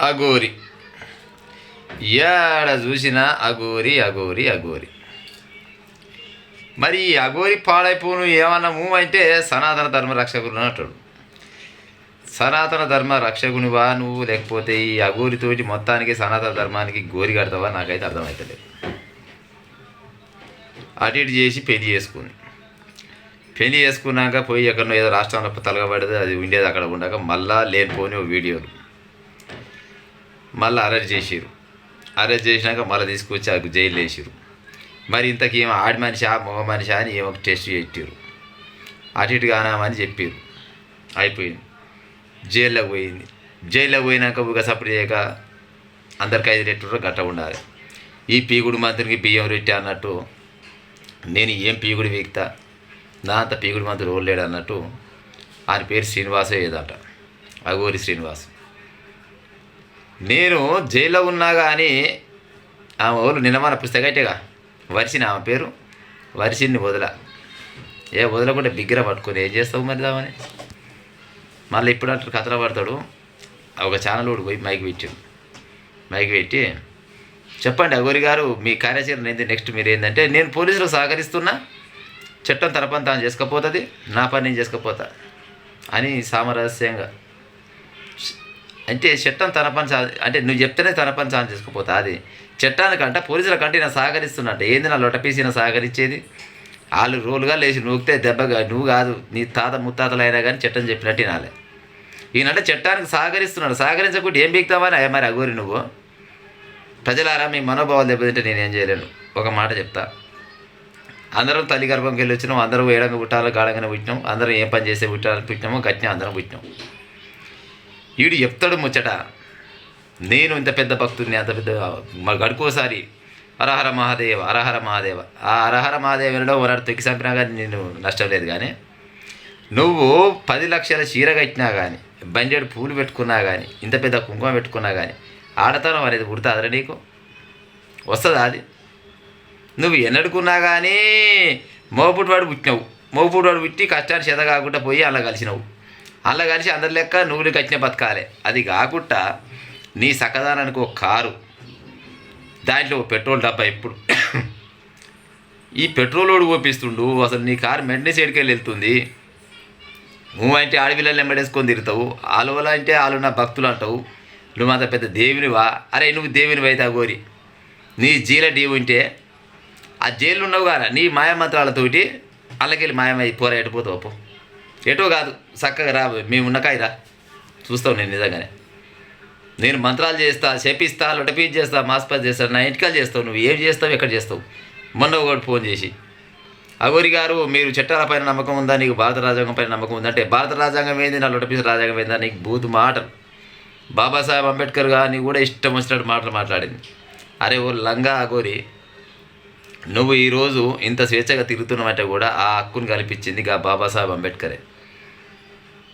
అఘోరి. ఏడ చూసినా అఘోరి అఘోరి అఘోరి. మరి ఈ అఘోరి పాడైపోను ఏమన్నా మూవ్ అంటే సనాతన ధర్మ రక్షకుడు అంటాడు. సనాతన ధర్మ రక్షకునివా నువ్వు, లేకపోతే ఈ అఘోరితోటి మొత్తానికి సనాతన ధర్మానికి గోరి కడతావా? నాకైతే అర్థమవుతలేదు. అటు ఇటు చేసి పెళ్లి చేసుకున్నాక పోయి ఎక్కడో ఏదో రాష్ట్రంలో తలగబడేది, అది ఉండేది అక్కడ ఉండక మళ్ళా లేనిపోని వీడియోలు మళ్ళీ అరెస్ట్ చేసినాక మళ్ళీ తీసుకొచ్చి అది జైలు వేసారు. మరి ఇంతకీ ఏమో ఆడి మనిషా మగ మనిషా అని ఏమో టెస్ట్ పెట్టారు. అటు ఇటు కానామని చెప్పారు. అయిపోయింది. జైల్లోకి పోయినాక ఒక సపోర్ట్ చేయక అందరికి 5 రెట్లు గట్ట ఉండాలి. ఈ పీగుడు మంత్రికి బియ్యం రెట్టి అన్నట్టు నేను ఏం పీగుడు వీక్తా, నా అంత పీగుడు మంత్రులు ఓడలేడు అన్నట్టు ఆయన పేరు శ్రీనివాసే ఏదంట, అఘోరి శ్రీనివాస్. నేను జైల్లో ఉన్నా కానీ ఆమె వాళ్ళు నిన్న మన పుస్తకట్టేగా వరిసిన ఆమె పేరు వరిసిని వదలకుండా బిగ్గర పట్టుకొని ఏం చేస్తావు మరి దామని మళ్ళీ ఇప్పుడు అంటారు కథలో పడతాడు. ఒక ఛానల్ కూడా పోయి మైక్ పెట్టి చెప్పండి అఘోరి గారు మీ కార్యాచరణ ఏంది, నెక్స్ట్ మీరు ఏంటంటే నేను పోలీసులకు సహకరిస్తున్నా, చట్టం తన పని తాను చేసుకపోతుంది, నా పని నేను చేసుకపోతా అని సామరస్యంగా. అంటే చట్టం తన పని అంటే నువ్వు చెప్తేనే తన పని తాను చేసుకుపోతా, అది చట్టానికంటే పోలీసులకంటే నేను సహకరిస్తున్నట్టు. ఏంది నా లొటపీసిన సహకరించేది? వాళ్ళు రోలుగా లేచి నూకితే దెబ్బగా నువ్వు కాదు నీ తాత ముత్తాతలు అయినా కానీ చట్టం చెప్పినట్టు వినాలి. ఈయనంటే చట్టానికి సహకరిస్తున్నాడు, సహకరించకుండా ఏం బీక్తామని మరి అఘోరి నువ్వు. ప్రజలారా మీ మనోభావాలు దెబ్బతింటే నేనేం చేయలేను. ఒక మాట చెప్తా, అందరం తల్లి గర్భంకి వెళ్ళి వచ్చినాం, అందరూ ఏడంగా పుట్టాలో గాఢంగానే పుట్టినాం, అందరం ఏం పని చేసే పుట్టినామో గట్టినా అందరం పుట్టినాం. వీడు చెప్తాడు ముచ్చట, నేను ఇంత పెద్ద భక్తుడిని, అంత పెద్ద గడుకోసారి హరహర మహాదేవ హరహర మహాదేవ. ఆ హరహర మహాదేవులో ఒకనాడు తొక్కి చంపినా కానీ నేను నష్టం లేదు. కానీ నువ్వు 10 లక్షల చీర కట్టినా కానీ, బంజేడు పూలు పెట్టుకున్నా కానీ, ఇంత పెద్ద కుంకుమ పెట్టుకున్నా కానీ ఆడతనం అనేది పుడుతుందిరా నీకు? వస్తుందా అది? నువ్వు ఎన్నడుకున్నా కానీ మోపుటివాడు పుట్టి కష్టాన్ని చేత కాకుండా పోయి అలా కలిసినావు. అలా కలిసి అందరి లెక్క నువ్వులు కట్టిన బతకాలి. అది కాకుండా నీ సకదానానికి ఒక కారు, దాంట్లో పెట్రోల్ డబ్బా. ఇప్పుడు ఈ పెట్రోల్ ఓడి ఓపిస్తుండు. అసలు నీ కారు మెంటనే సైడ్కెళ్ళి వెళ్తుంది. నువ్వు అంటే ఆడపిల్లలు ఎంబడేసుకొని తిరుగుతావు, ఆలువల అంటే ఆలు నా భక్తులు అంటావు. నువ్వు అంత పెద్ద దేవునివా? అరే నువ్వు దేవునివి అయితే అఘోరి, నీ జీల డీవు ఉంటే ఆ జైలు ఉన్నావు కదా, నీ మాయమంత్రాలతోటి అల్లకెళ్ళి మాయమై పోరా ఎటుపోతావు పో. ఎటో కాదు చక్కగా రా, మేము ఉన్నకాయరా చూస్తావు. నేను నిజంగానే నేను మంత్రాలు చేస్తా, శపిస్తా, లొటపీజ్ చేస్తా, మాస్పాస్ చేస్తాను, నా ఇంటికాలు చేస్తావు. నువ్వు ఏం చేస్తావు, ఎక్కడ చేస్తావు? మొన్న ఒకటి ఫోన్ చేసి అఘోరి గారు మీరు చట్టాలపైన నమ్మకం ఉందా, నీకు భారత రాజ్యాంగం పైన నమ్మకం ఉందంటే భారత రాజ్యాంగం ఏంది, నా లొటపీజ్ రాజ్యాంగం ఏందా? నీకు బూతు మాటలు. బాబాసాహెబ్ అంబేద్కర్ గారిని కూడా ఇష్టం వచ్చినట్టు మాట్లాడింది. అరే ఓ లంగా అఘోరి, నువ్వు ఈరోజు ఇంత స్వేచ్ఛగా తిరుగుతున్నావంటే కూడా ఆ హక్కును కల్పించింది గా బాబాసాహెబ్ అంబేద్కరే.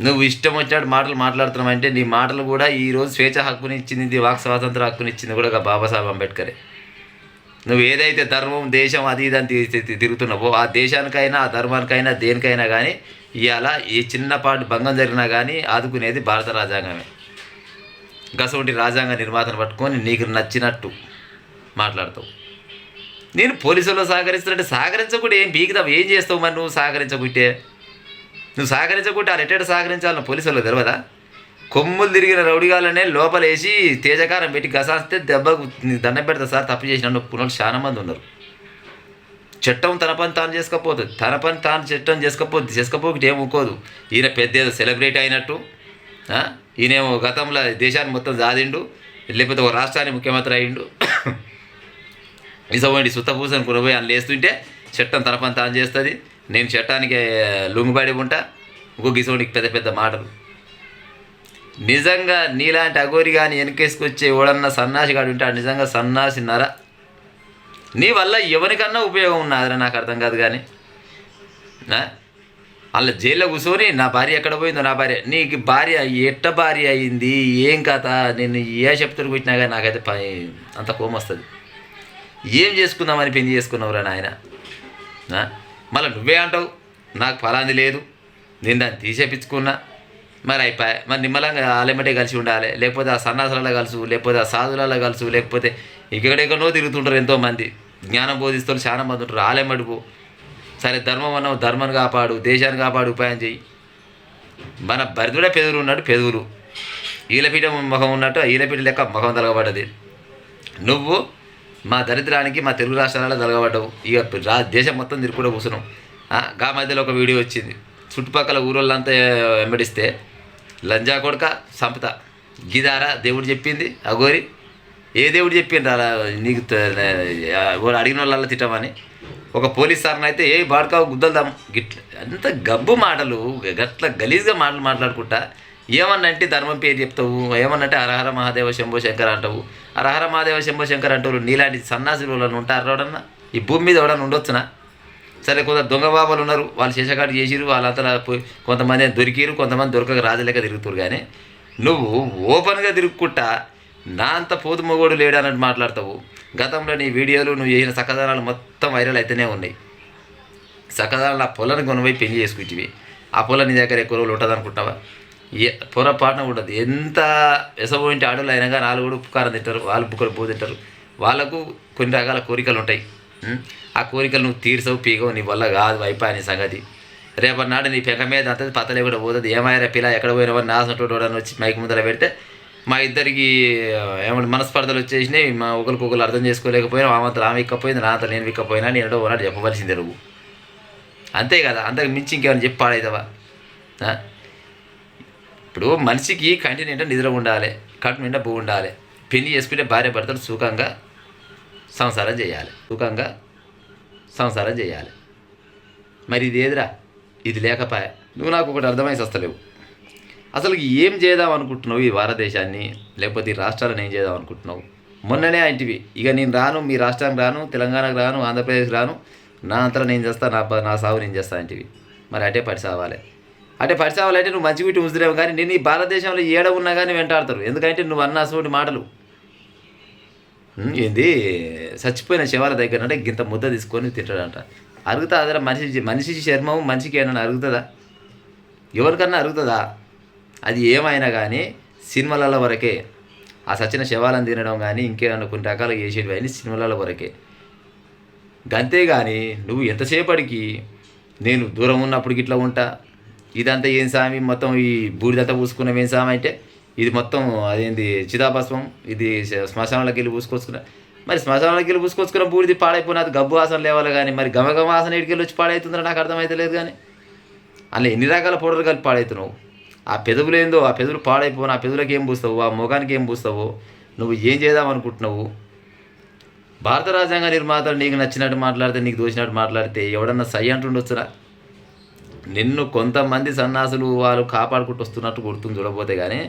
నువ్వు ఇష్టం వచ్చినట్టు మాటలు మాట్లాడుతున్నావంటే నీ మాటలు కూడా ఈరోజు స్వేచ్ఛ హక్కునిచ్చింది, వాక్ స్వాతంత్ర హక్కునిచ్చింది కూడా గా బాబాసాహెబ్ అంబేద్కరే. నువ్వు ఏదైతే ధర్మం దేశం అది ఇదని తిరుగుతున్నావో ఆ దేశానికైనా ఆ ధర్మానికైనా దేనికైనా కానీ ఇవాళ ఏ చిన్నపాటి భంగం జరిగినా కానీ ఆదుకునేది భారత రాజ్యాంగమే. గసవంటి రాజ్యాంగ నిర్మాతను పట్టుకొని నీకు నచ్చినట్టు మాట్లాడతావు. నేను పోలీసుల్లో సహకరిస్తున్నట్టు సహకరించకుంటే ఏం బీగుతావు, ఏం చేస్తావు మరి? నువ్వు సహకరించకుంటే వాళ్ళు ఎట్ట సహకరించాలని పోలీసుల్లో తెలియదా? కొమ్ములు తిరిగిన రౌడిగాలనే లోపలేసి తేజకారం పెట్టి గసాస్తే దెబ్బకు దండం పెడతా సార్, తప్పు చేసిన పునలు చాలా మంది ఉన్నారు. చట్టం తన పని తాను చేసుకోపోతుంది, చట్టం చేసుకోపోతే ఏం ఊకోదు. ఈయన పెద్ద ఏదో సెలబ్రేట్ అయినట్టు, ఈయనేమో గతంలో దేశాన్ని మొత్తం జాదిండు, లేకపోతే ఒక రాష్ట్రానికి ముఖ్యమంత్రి అయ్యిండు. ఇసవంటి సుత్తపూసని కొనబోయి అని లేస్తుంటే చట్టం తన పని తాను చేస్తుంది, నేను చట్టానికి లొంగుబడి ఉంటా. ఇంకో గిసోడికి పెద్ద పెద్ద మాటలు. నిజంగా నీలాంటి అఘోరి కానీ వెనకేసుకొచ్చే ఎవడన్నా సన్నాసి కాడు ఉంటే నిజంగా సన్నాసి నర. నీ వల్ల ఎవరికన్నా ఉపయోగం ఉన్నదిరా నాకు అర్థం కాదు. కానీ అలా జైల్లో కూర్చొని నా భార్య ఎక్కడ పోయిందో, నా భార్య నీకు భార్య ఎట్ట భార్య అయింది ఏం కథ, నేను ఏ చెప్తాను పెట్టినా కానీ నాకైతే అంత కోపం వస్తుంది. ఏం చేసుకుందామని పెళ్లి చేసుకున్నావురా నాయన? మళ్ళీ నువ్వే అంటావు నాకు ఫలాంది లేదు, నేను దాన్ని తీసేపించుకున్నా, మరి అయిపోయి మరి నిమ్మలంగా ఆలెమ్మటే కలిసి ఉండాలి, లేకపోతే ఆ సన్నాసులలో కలుసు, లేకపోతే ఆ సాధులలో కలుసు, లేకపోతే ఎక్కడెక్కడో తిరుగుతుంటారు ఎంతోమంది జ్ఞానం బోధిస్తారు, చాలా మంది ఉంటారు. ఆలెమ్మడిపో సరే, ధర్మం అన్నావు, ధర్మాన్ని కాపాడు, దేశాన్ని కాపాడు, ఉపాయం చెయ్యి. మన భరతుడే పెదురు ఉన్నాడు, పెదువులు ఈలపీఠ ముఖం ఉన్నట్టు ఈలపీఠ లెక్క ముఖం తలగబడ్డది. నువ్వు మా దరిద్రానికి మా తెలుగు రాష్ట్రాలలో తలగబడ్డావు. ఇక దేశం మొత్తం తిరుగుకుండా కూర్చున్నావు. గా మధ్యలో ఒక వీడియో వచ్చింది, చుట్టుపక్కల ఊరోళ్ళంతా వెంబడిస్తే లంజా కొడుక సంపత గిదారా దేవుడు చెప్పింది అగోరి. ఏ దేవుడు చెప్పిండ్రు అలా నీకు అడిగిన వాళ్ళ తిట్టమని? ఒక పోలీస్ సార్ని అయితే ఏ బాడుకా గుద్దలుదాం గిట్ల అంత గబ్బు మాటలు, గట్ల గలీజ్గా మాటలు మాట్లాడుకుంటా. ఏమన్నంటే ధర్మం పేరు చెప్తావు, ఏమన్నంటే హరహర మహాదేవ శంభో శంకర్ అంటావు. హరహర మహాదేవ శంభో శంకర్ అంటారు. నీలాంటి సన్నాసులు వాళ్ళని ఉంటారు ఎవడన్నా ఈ భూమి మీద? ఎవడన్నా ఉండొచ్చునా? సరే, కొందరు దొంగ బాబాలు ఉన్నారు, వాళ్ళు శేషకాటు చేసిరు, వాళ్ళంతా కొంతమంది దొరికిరు, కొంతమంది దొరకక రాజులేక తిరుగుతారు. కానీ నువ్వు ఓపెన్గా తిరుగుకుంటా నా అంత పోతు మొగోడు లేడు అన్నట్టు మాట్లాడతావు. గతంలో నీ వీడియోలు నువ్వు చేసిన సకదానాలు మొత్తం వైరల్ అయితేనే ఉన్నాయి. సకదానాలు ఆ పొలాన్ని కొనుపోయి పెళ్లి చేసుకుంటేవి, ఆ పొలం నీ దగ్గర ఎక్కువ రోజులు ఉంటుంది అనుకుంటావా? పొరపాటున ఉండదు. ఎంత ఎసబోయింటి ఆడలు అయినా కానీ వాళ్ళు కూడా ఉప్పు కారం తింటారు, వాళ్ళు బుక్కలు పో తింటారు. వాళ్ళకు కొన్ని రకాల కోరికలు ఉంటాయి. ఆ కోరికలు నువ్వు తీర్చవు, పీగవు, నీ వల్ల కాదు, అయిపోయి సంగతి. రేపటి నాడు నీ పెంక మీద అంతది పత్తలే కూడా పోతుంది. ఏమైనా పిల్ల ఎక్కడ పోయినవని నాసంటోడని వచ్చి మైకి ముందర పెడితే మా ఇద్దరికి ఏమంటే మనస్పర్ధలు వచ్చేసినాయి. మా ఒకరికొకరు అర్థం చేసుకోలేకపోయినా, ఆమంతా ఆమె ఇక్కపోయింది, నా అంతా నేను విక్కపోయినా, నేను ఒకనాడు చెప్పవలసిందే నువ్వు. అంతే కదా, అంతకు మించి ఇంకేమైనా చెప్పి పాడవుతావా? ఇప్పుడు మనిషికి కంటి నిండా నిద్ర ఉండాలి, కట్టు నిండా భూ ఉండాలి. పెళ్లి చేసుకుంటే భార్య భర్తలు సుఖంగా సంసారం చేయాలి, సుఖంగా సంసారం చేయాలి. మరి ఇది ఏదిరా? ఇది లేకపోయా. నువ్వు నాకు ఒకటి అర్థమైసి వస్తలేవు. అసలు ఏం చేద్దాం అనుకుంటున్నావు ఈ భారతదేశాన్ని, లేకపోతే ఈ రాష్ట్రాలను ఏం చేద్దాం అనుకుంటున్నావు? మొన్ననే అంటివి ఇక నేను రాను, మీ రాష్ట్రానికి రాను, తెలంగాణకు రాను, ఆంధ్రప్రదేశ్కి రాను, నా అంతలో నేను చేస్తా, నా సాగు నేను చేస్తా అంటివి. మరి అటే పడిసావాలి. అంటే పడిసావాలంటే నువ్వు మంచి వీటి ఉంచుతావు. కానీ నేను ఈ భారతదేశంలో ఏడ ఉన్నా కానీ వెంటాడతారు. ఎందుకంటే నువ్వు అన్న అసలు మాటలు ఏంది, చచ్చిపోయిన శవాల దగ్గర అంటే గింత ముద్ద తీసుకొని తింటాడంట. అరుగుతా అదరా? మనిషి చర్మం మనిషికి ఏమన్నా అరుగుతుందా? ఎవరికన్నా అరుగుతుందా? అది ఏమైనా కానీ సినిమాల వరకే. ఆ సచిన శవాలను తినడం కానీ ఇంకేమన్నా కొన్ని రకాలు చేసేవి అని సినిమాల వరకే. అంతేగాని నువ్వు ఎంతసేపటికి నేను దూరం ఉన్నప్పటికి ఇట్లా ఉంటా, ఇదంతా ఏం సామి, మొత్తం ఈ బూడిదంతా పూసుకున్నాం ఏం సామి అంటే ఇది మొత్తం అదేంది చితాభస్మం, ఇది శ్మశానాలకు వెళ్ళి పూసుకొచ్చుకున్నా. మరి శ్మశానాలకు వెళ్ళి పూసుకొచ్చుకున్న బూడిది పాడైపోయినా అది గబ్బు వాసన లేవాలి. కానీ మరి గమగమ వాసన ఇటుకెళ్ళి వచ్చి పాడవుతుందో నాకు అర్థమైతే లేదు. కానీ అలా ఎన్ని రకాల పౌడర్లు కలిపి పాడవుతున్నావు. ఆ పెదవులు ఏందో, ఆ పెదవులు పాడైపోను, ఆ పెదవులకు ఏం పూస్తావు, ఆ ముఖానికి ఏం పూస్తావు, నువ్వు ఏం చేద్దాం అనుకుంటున్నావు? భారత రాజ్యాంగ నిర్మాతలు నీకు నచ్చినట్టు మాట్లాడితే, నీకు దోచినట్టు మాట్లాడితే ఎవడన్నా సై అంటుండొచ్చురా? నిన్ను కొంతమంది సన్నాసులు వాళ్ళు కాపాడుకుంటూ వస్తున్నట్టు గుర్తుంది చూడకపోతే. కానీ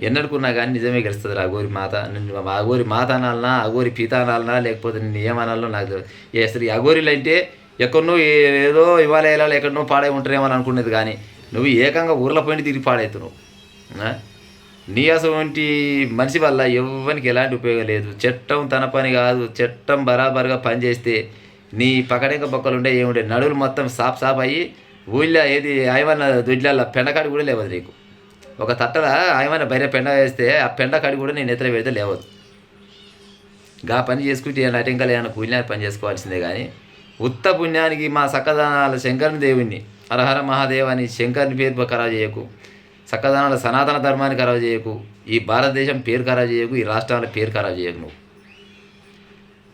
ఎన్నడుకున్నా కానీ నిజమే గెలుస్తుంది. అగోరి మాత, నిన్ను అగోరి మాత అనాలనా, అగోరి పీత అనాలనా, లేకపోతే నిన్ను ఏమనాలో నాకు తెలియదు. అసలు అగోరీలు అంటే ఎక్కడనో ఏదో ఇవాళ వెళ్ళాలి, ఎక్కడనో పాడై ఉంటారేమో అని అనుకునేది. కానీ నువ్వు ఏకంగా ఊర్ల పోయిన తిరిగి పాడవుతున్నావు. నీ అసలు మనిషి వల్ల ఎవరికి ఎలాంటి ఉపయోగం లేదు. చట్టం తన పని కాదు, చట్టం బరాబరుగా పనిచేస్తే నీ పకడెంక బొక్కలు ఉండే ఏముండే నడువులు మొత్తం సాప్ అయ్యి ఊళ్ళో ఏది ఆయమన్న దొడ్ల పెండకాడి కూడా లేవదు నీకు. ఒక తట్టల ఆయమన్న బయట పెండ వేస్తే ఆ పెండకాడి కూడా నేను ఎత్తున పెడితే లేవదు. గా పని చేసుకుంటే ఏమైనా అటెంకలు ఏమైనా పుణ్యాన్ని పని చేసుకోవాల్సిందే. కానీ ఉత్త పుణ్యానికి మా సక్కదానాల శంకరుని దేవుణ్ణి హరహర మహాదేవ్ అని శంకరుని పేరు ఖరాబు చేయకు, సక్కదానాల సనాతన ధర్మాన్ని ఖరాబు చేయకు, ఈ భారతదేశం పేరు ఖరాబు చేయకు, ఈ రాష్ట్రాల పేరు ఖరాబు చేయకు. నువ్వు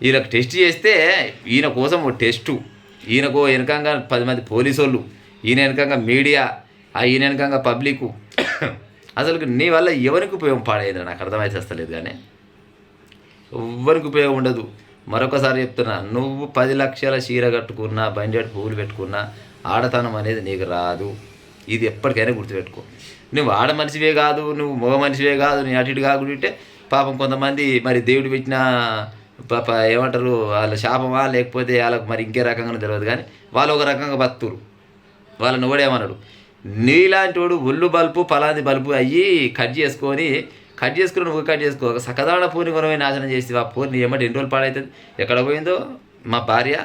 ఈయనకు టెస్ట్ చేస్తే ఈయన కోసం ఓ టెస్టు, ఈయనకు వెనకంగా 10 మంది పోలీసు వాళ్ళు, ఈయన వెనకంగా మీడియా, ఈయన వెనకంగా పబ్లిక్. అసలు నీ వల్ల ఎవరికి ఉపయోగం పాడైంది నాకు అర్థమైతే వస్తలేదు. కానీ ఎవ్వరికి ఉపయోగం ఉండదు. మరొకసారి చెప్తున్నా, నువ్వు 10 లక్షల చీర కట్టుకున్నా, బండెడు పువ్వులు పెట్టుకున్నా ఆడతనం అనేది నీకు రాదు. ఇది ఎప్పటికైనా గుర్తుపెట్టుకో. నువ్వు ఆడ మనిషివే కాదు, నువ్వు మగ మనిషివే కాదు, నీ అటు ఇటు కాకుంటే పాపం కొంతమంది మరి దేవుడు పెట్టిన ఏమంటారు వాళ్ళ శాపమా లేకపోతే వాళ్ళకు మరి ఇంకే రకంగా తెలియదు. కానీ వాళ్ళు ఒక రకంగా బతుకురు. వాళ్ళని ఎవడేమన్నాడు? నీలాంటి వాడు ఒళ్ళు బల్పు పలాది బల్పు అయ్యి కట్ చేసుకుని నువ్వు కట్ చేసుకో. ఒక సకదాణ పూర్ణి కొనమే నాశనం చేసి ఆ పూర్ణి ఏమంటే ఎన్ని రోజులు పాడవుతుంది. ఎక్కడ పోయిందో మా భార్య,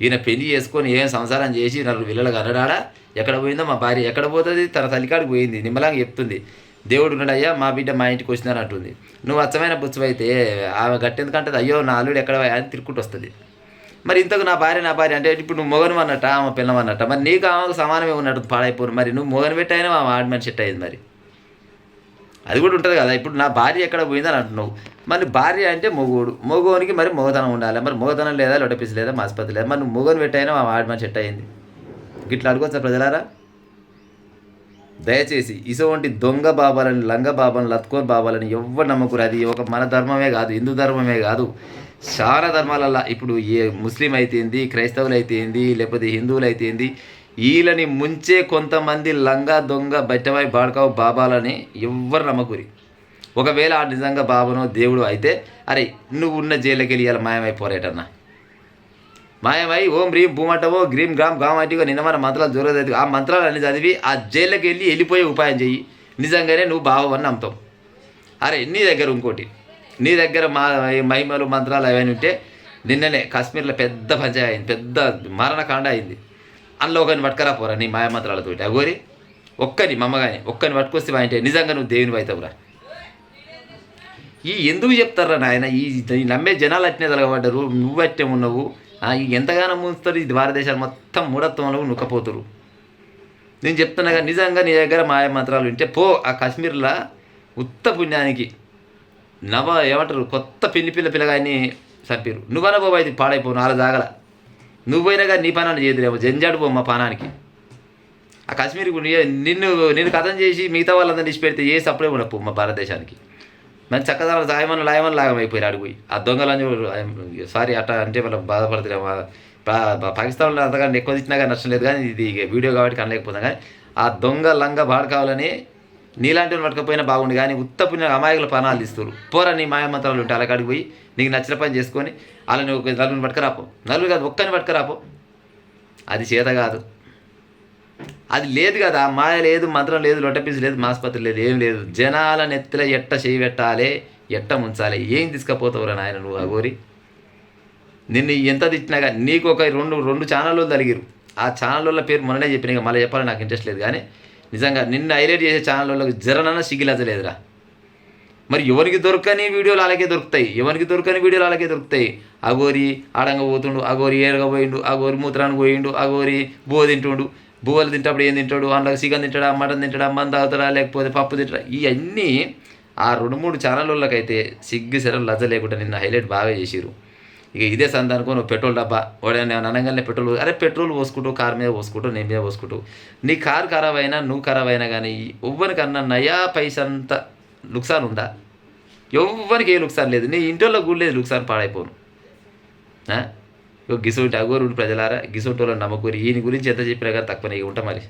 ఈయన పెళ్లి చేసుకొని ఏం సంసారం చేసి నలుగురు పిల్లలు కనడాడా ఎక్కడ పోయిందో మా భార్య ఎక్కడ పోతుంది తన తల్లికాడికి పోయింది నిమ్మలాగా చెప్తుంది దేవుడు ఉన్నాడయ్యా మా బిడ్డ మా ఇంటికి వచ్చినారు అంటుంది నువ్వు అచ్చమైన బుచ్చు అయితే ఆమె గట్టెందుకంటే అయ్యో నా అల్లుడు ఎక్కడ అని తిరుక్కుంటూ వస్తుంది మరి ఇంతకు నా భార్య అంటే ఇప్పుడు నువ్వు మొగను అన్నట్ట ఆమె పిల్లం అన్నట్ట మరి నీకు ఆమెకు సమానమే ఉన్నట్టు పాడైపోను మరి నువ్వు మొగను పెట్టయినా ఆమె ఆడి మనిషి సెట్ అయ్యింది మరి అది కూడా ఉంటుంది కదా ఇప్పుడు నా భార్య ఎక్కడ పోయిందని అంటున్నావు మరి భార్య అంటే మొగోనికి మరి మొగతనం ఉండాలి మరి మొగతనం లేదా లొటపీస్ లేదా ఆసుపత్రి లేదా మరి నువ్వు మొగను పెట్టయినా ఆమె ఆడి మనిషి సెట్ అయ్యింది ఇట్లా అడుగుతా ప్రజలారా దయచేసి ఇటువంటి దొంగ బాబాలని లంగ బాబాలను లత్కోన్ బాబాలని ఎవరు నమ్మకురు అది ఒక మన ధర్మమే కాదు హిందూ ధర్మమే కాదు చాలా ధర్మాలల్లో ఇప్పుడు ఏ ముస్లిం అయితేంది క్రైస్తవులు అయితేంది లేకపోతే హిందువులు అయితేంది వీళ్ళని ముంచే కొంతమంది లంగా దొంగ బట్టవాయి బాడకావు బాబాలని ఎవ్వరు నమ్మకూరి ఒకవేళ ఆ నిజంగా బాబానో దేవుడు అయితే అరే నువ్వు ఉన్న జైలుకి వెళ్ళి ఇలా మాయమైపోరేటన్నా మాయమై ఓం హ్రీం భూమటవో గ్రీం గ్రామ్ గామటిగా నిన్న మన మంత్రాలు జోరదు ఆ మంత్రాలు అన్ని చదివి ఆ జైల్లోకి వెళ్ళి వెళ్ళిపోయే ఉపాయం చెయ్యి నిజంగానే నువ్వు బావని నమ్ముతావు అరే నీ దగ్గర ఇంకోటి నీ దగ్గర మహిమలు మంత్రాలు అవన్నీ ఉంటే నిన్ననే కాశ్మీర్లో పెద్ద పంచాయతీ అయింది పెద్ద మరణకాండ అయింది అందులో ఒకరిని పట్టుకరా పోరా నీ మాయమంత్రాలతో అగోరి ఒక్కని మమ్మగాని ఒక్కని పట్టుకొస్తే అంటే నిజంగా నువ్వు దేవుని అవుతావురా ఈ ఎందుకు చెప్తారా నాయన ఈ నమ్మే జనాలు అట్నే తలగబడ్డారు నువ్వు అట్టే ఉన్నావు ఎంతగానో ముంచుతారు ఇది భారతదేశాలు మొత్తం మూఢత్వంలో నుక్కపోతురు నేను చెప్తున్నాగా నిజంగా నీ దగ్గర మాయమంత్రాలు ఉంటే పో ఆ కాశ్మీర్లో ఉత్త పుణ్యానికి ఏమంటారు కొత్త పిల్లగాన్ని చంపారు నువ్వన బాబు అయితే పాడైపో నాలుగు జాగల నువ్వు పోయినా కానీ నీ పనాన్ని చేయదులేమో జంజాడు పో మా పానానికి ఆ కాశ్మీర్కి నిన్ను కథం చేసి మిగతా వాళ్ళందరినీ ఇచ్చిపెడితే ఏ సప్పుడే ఉండవు మా భారతదేశానికి మంచి చక్కదనాలు లాయమని లాగమైపోయారు అడిగిపోయి ఆ దొంగలని సారీ అట్లా అంటే వాళ్ళకి బాధపడుతున్నారు పాకిస్తాన్లో అంతగాని ఎక్కువ తిట్టినా కానీ నష్టం లేదు కానీ ఇది వీడియో కాబట్టి కనలేకపోతాం కానీ ఆ దొంగ లంగ బాడకావాలని నీలాంటి వాళ్ళు పట్టుకపోయినా బాగుండు కానీ ఉత్తపుణ్య అమాయకుల పనాలు ఇస్తారు పోరా నీ మాయమంత్రాలు ఉంటే అలాకాడికి పోయి నీకు నచ్చిన పని చేసుకొని అలా నువ్వు నలుగురిని పట్టుకురాపో నలుగురు కాదు ఒక్కని పట్టుకురాపో అది చేత కాదు అది లేదు కదా మాయ లేదు మంత్రం లేదు లొట్టపీసు లేదు మాస్పత్రి లేదు ఏం లేదు జనాల నెత్తిలో ఎట్ట చేయి పెట్టాలి ఎట్ట ముంచాలి ఏం తీసుకపోతావురా నాయన నువ్వు అగోరి నిన్ను ఎంత తిట్టినా కానీ నీకు ఒక రెండు ఛానళ్ళు తలిగిరు ఆ ఛానళ్ళ పేరు మొన్ననే చెప్పిన మళ్ళీ చెప్పాలని నాకు ఇంట్రెస్ట్ లేదు కానీ నిజంగా నిన్ను హైలైట్ చేసే ఛానళ్ళకి జరనన్నా సిగ్గులచ్చలేదురా మరి ఎవరికి దొరకని వీడియోలు అలాగే దొరుకుతాయి ఎవరికి దొరకని వీడియోలు అలాగే దొరుకుతాయి అగోరి ఆడంగా పోతుండు అగోరి ఏరుగా పోయిండు అగోరి మూత్రానికి పోయిండు అగోరి బువ్వ తింటుండు బువ్వలు తింటప్పుడు ఏం తింటాడు అందులో చికెన్ తింటాడా మటన్ తింటాడా మంద తాగుతాడా లేకపోతే పప్పు తింటాడా ఇవన్నీ ఆ 2-3 ఛానళ్ళకైతే సిగ్గు సెరలు లజ్జ లేకుండా నిన్న హైలైట్ బాగా చేసిరు ఇక ఇదే సందనుకో నువ్వు పెట్రోల్ డబ్బా వాడని అనగానే పెట్రోల్ అరే పెట్రోల్ పోసుకుంటూ కారు మీద పోసుకుంటూ నేను మీద పోసుకుంటూ నీ కారు ఖరాబ్ అయినా నువ్వు ఖరాబ్ అయినా కానీ ఎవ్వరికన్నా నయా పైసంత లుక్సాన్ ఉందా ఎవ్వరికి ఏ లుక్సాన్ లేదు నీ ఇంట్లో కూడా లేదు లుక్సాన్ పాడైపోను గిసోటి అగోరు ప్రజలారా గిసోటి వాళ్ళని నమ్మకూరి ఈయన గురించి ఎంత చెప్పినా కానీ తక్కువ నీకు ఉంటా మరి